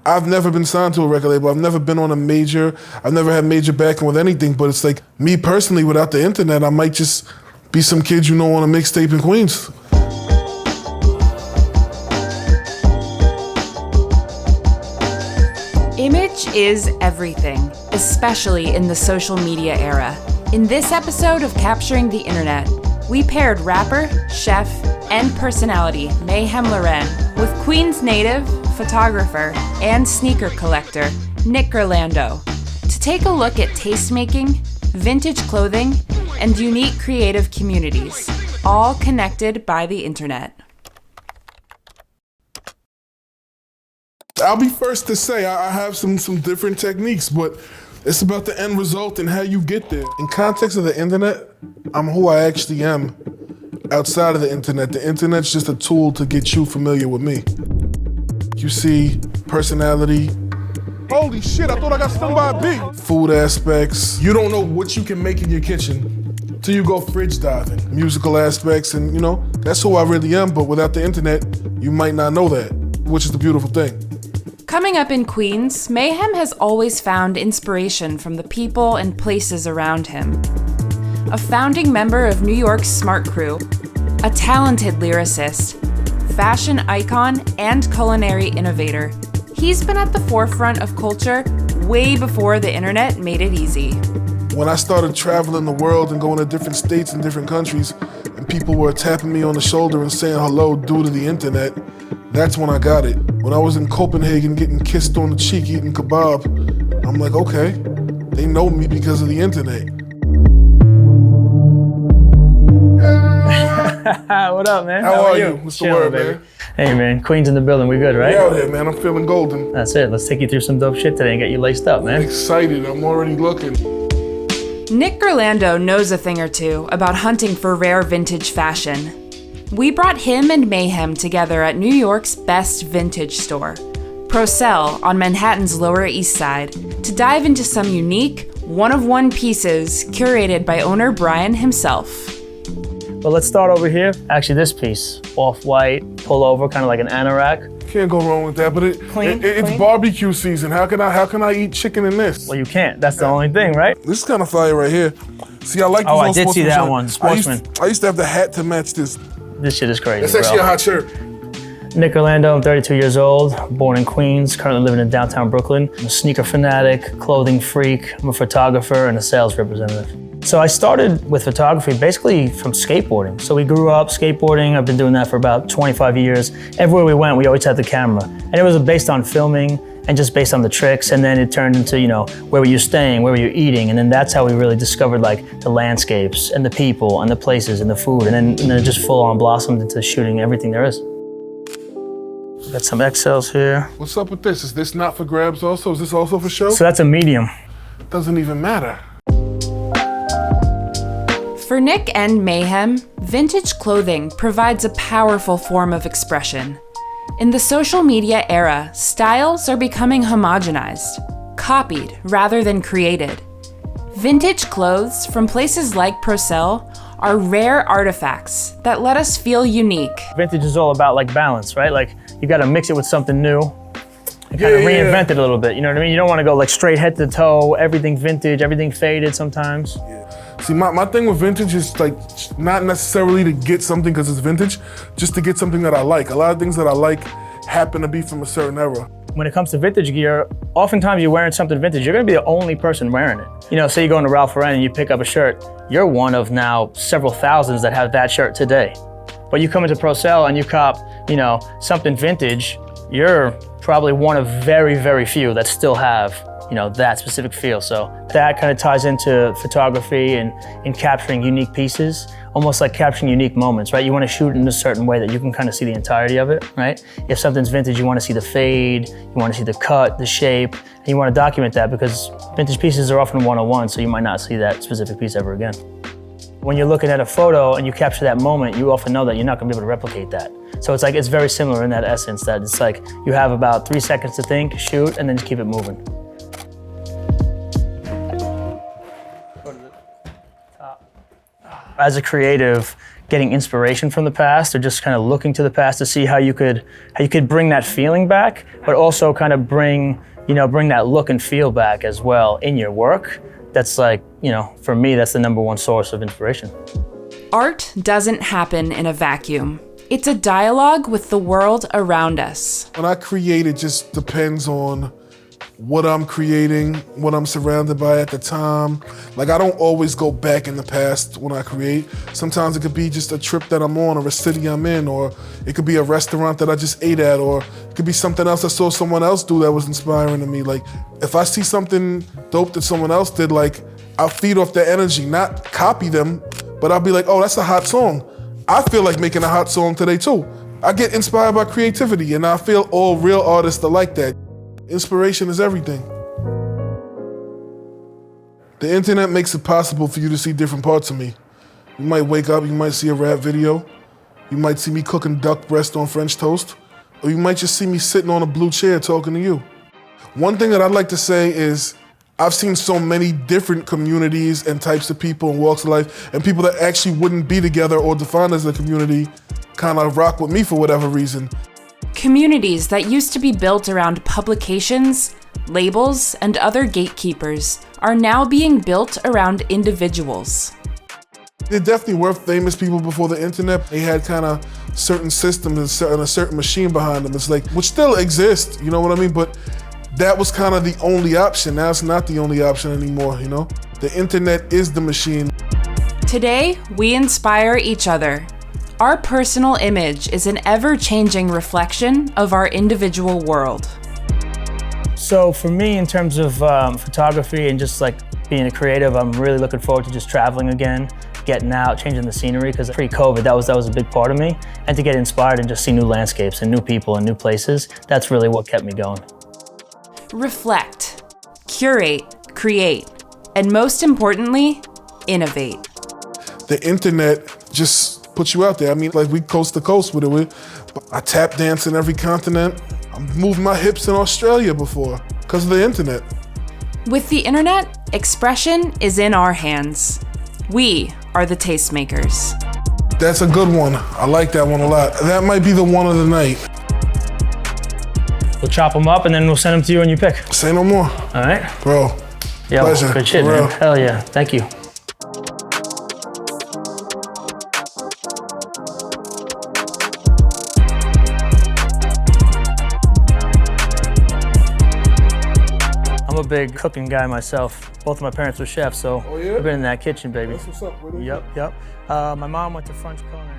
I've never been signed to a record label. I've never been on a major. I've never had major backing with anything. But it's like, me personally, without the internet, I might just be some kid you know on a mixtape in Queens. Image is everything, especially in the social media era. In this episode of Capturing the Internet, we paired rapper, chef, and personality Mayhem Loren with Queens native, photographer, and sneaker collector Nick Orlando to take a look at tastemaking, vintage clothing, and unique creative communities, all connected by the internet. I'll be first to say I have some different techniques, but it's about the end result and how you get there. In context of the internet, I'm who I actually am outside of the internet. The internet's just a tool to get you familiar with me. You see personality. Holy shit, I thought I got stung by a bee. Food aspects. You don't know what you can make in your kitchen till you go fridge diving. Musical aspects, and you know, that's who I really am, but without the internet, you might not know that, which is the beautiful thing. Coming up in Queens, Mayhem has always found inspiration from the people and places around him. A founding member of New York's Smart Crew, a talented lyricist, fashion icon, and culinary innovator, he's been at the forefront of culture way before the internet made it easy. When I started traveling the world and going to different states and different countries, and people were tapping me on the shoulder and saying hello due to the internet, that's when I got it. When I was in Copenhagen getting kissed on the cheek eating kebab, I'm like, okay, they know me because of the internet. What up, man? How are you? What's the word, baby? man? Hey, man, Queens in the building. We good, right? We out here, man. I'm feeling golden. That's it. Let's take you through some dope shit today and get you laced up, man. I'm excited. I'm already looking. Nick Orlando knows a thing or two about hunting for rare vintage fashion. We brought him and Mayhem together at New York's best vintage store, Procel on Manhattan's Lower East Side, to dive into some unique, one-of-one pieces curated by owner Brian himself. Well, let's start over here. Actually, this piece, off-white, pullover, kind of like an anorak. Can't go wrong with that, but it's barbecue season. How can I eat chicken in this? Well, you can't. That's the only thing, right? This is kind of fire right here. See, I like these. Oh, I did see that one, Sportsman. I used to have the hat to match this. This shit is crazy, It's actually a hot shirt. Nick Orlando, I'm 32 years old, born in Queens, currently living in downtown Brooklyn. I'm a sneaker fanatic, clothing freak, I'm a photographer and a sales representative. So I started with photography basically from skateboarding. So we grew up skateboarding. I've been doing that for about 25 years. Everywhere we went, we always had the camera. And it was based on filming and just based on the tricks. And then it turned into, you know, where were you staying? Where were you eating? And then that's how we really discovered like the landscapes and the people and the places and the food. And then it just full on blossomed into shooting everything there is. Got some XLs here. What's up with this? Is this not for grabs also? Is this also for show? So that's a medium. Doesn't even matter. For Nick and Mayhem, vintage clothing provides a powerful form of expression. In the social media era, styles are becoming homogenized, copied rather than created. Vintage clothes from places like Procel are rare artifacts that let us feel unique. Vintage is all about like balance, right? Like you gotta mix it with something new and kind of reinvent it a little bit, you know what I mean? You don't wanna go like straight head to toe, everything vintage, everything faded sometimes. Yeah. See, my thing with vintage is like not necessarily to get something because it's vintage, just to get something that I like. A lot of things that I like happen to be from a certain era. When it comes to vintage gear, oftentimes you're wearing something vintage, you're gonna be the only person wearing it. You know, say you go into Ralph Lauren and you pick up a shirt, you're one of now several thousands that have that shirt today. But you come into Procel and you cop, you know, something vintage, you're probably one of very, very few that still have, you know, that specific feel. So that kind of ties into photography and in capturing unique pieces, almost like capturing unique moments, right? You want to shoot in a certain way that you can kind of see the entirety of it, right? If something's vintage, you want to see the fade, you want to see the cut, the shape, and you want to document that because vintage pieces are often one-on-one, so you might not see that specific piece ever again. When you're looking at a photo and you capture that moment, you often know that you're not gonna be able to replicate that. So it's like, it's very similar in that essence, that it's like, you have about 3 seconds to think, shoot, and then just keep it moving. As a creative, getting inspiration from the past, or just kind of looking to the past to see how you could bring that feeling back, but also kind of bring that look and feel back as well in your work. That's like, for me, that's the number one source of inspiration. Art doesn't happen in a vacuum. It's a dialogue with the world around us. When I create, it just depends on what I'm creating, what I'm surrounded by at the time. Like, I don't always go back in the past when I create. Sometimes it could be just a trip that I'm on, or a city I'm in, or it could be a restaurant that I just ate at, or it could be something else I saw someone else do that was inspiring to me. Like, if I see something dope that someone else did, like, I'll feed off their energy, not copy them, but I'll be like, oh, that's a hot song. I feel like making a hot song today too. I get inspired by creativity, and I feel all real artists are like that. Inspiration is everything. The internet makes it possible for you to see different parts of me. You might wake up, you might see a rap video, you might see me cooking duck breast on French toast, or you might just see me sitting on a blue chair talking to you. One thing that I'd like to say is, I've seen so many different communities and types of people and walks of life, and people that actually wouldn't be together or defined as a community kind of rock with me for whatever reason. Communities that used to be built around publications, labels, and other gatekeepers are now being built around individuals. There definitely were famous people before the internet. They had kind of certain systems and a certain machine behind them. It's like, which still exists, you know what I mean? But that was kind of the only option. Now it's not the only option anymore, The internet is the machine. Today, we inspire each other. Our personal image is an ever-changing reflection of our individual world. So for me, in terms of photography and just like being a creative, I'm really looking forward to just traveling again, getting out, changing the scenery, because pre-COVID, that was a big part of me. And to get inspired and just see new landscapes and new people and new places, that's really what kept me going. Reflect, curate, create, and most importantly, innovate. The internet just puts you out there. I mean, like, we coast to coast with it. I tap dance in every continent. I moved my hips in Australia before because of the internet. With the internet, expression is in our hands. We are the tastemakers. That's a good one. I like that one a lot. That might be the one of the night. We'll chop them up and then we'll send them to you and you pick. Say no more. All right? Bro, yeah, pleasure. Good shit, man. Hell yeah. Thank you. I'm a big cooking guy myself. Both of my parents were chefs, so oh, yeah? I've been in that kitchen, baby. That's what's up, brother. Yep. My mom went to French culinary.